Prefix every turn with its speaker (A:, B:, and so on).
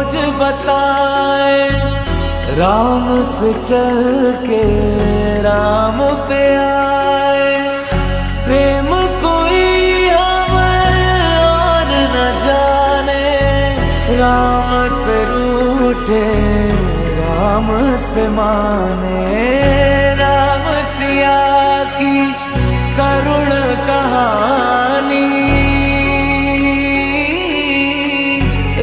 A: खोज बताए। राम से चल के राम पे आए। प्रेम कोई हमें और न जाने, राम से रूठे राम से माने। राम सिया की करुण कहानी